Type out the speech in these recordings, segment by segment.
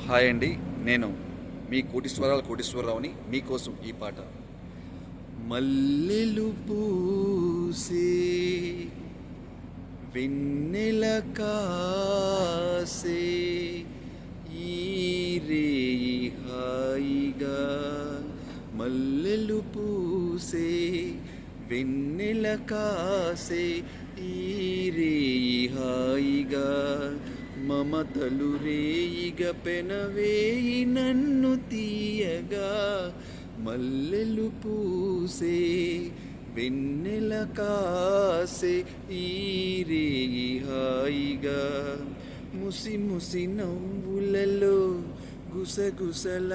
Hi అండి. నేను మీ కోటీశ్వరాల కోటీశ్వరరావుని. మీకోసం ఈ పాట. మల్లెలు పూసే వెన్నెల కాసే ఈ రేయి హాయిగా, మల్లెలు పూసే వెన్నెల కాసే ఈ రేయి హాయిగా, మమతలు రేయిగ పెనవేయి నన్ను తీయగా, మల్లెలు పూసే వెన్నెల కాసే ఈ రేయి హాయిగా, ముసి ముసి నవ్వులలో గుసగుసలాడినవే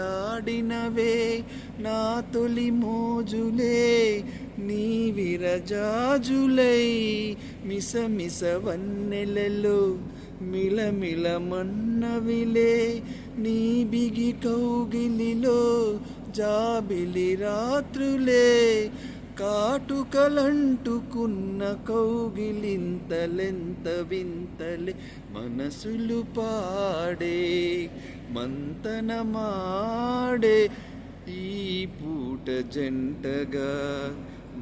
నా తొలి మోజులే నీ విరజాజులై, మిస మిస వన్నెలలో మిలమిల మన్నవిలే నీ బిగి కౌగిలిలో జాబిలి రాత్రులే, కాటుకలంటుకున్న కౌగిలింతలెంత వింతలే మనసులు పాడే మంతనమాడే ఈ పూట జంటగా,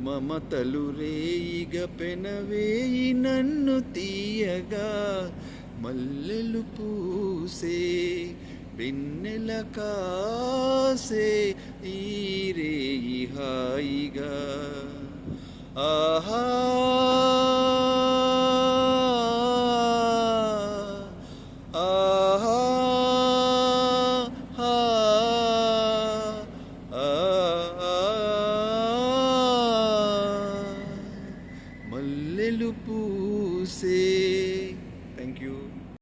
మమతలు రేయిగ పెనవేయి నన్ను తీయగా, మల్లెలు పూసే వెన్నెల కాసే ఈ రేయి హాయిగా. ఆహా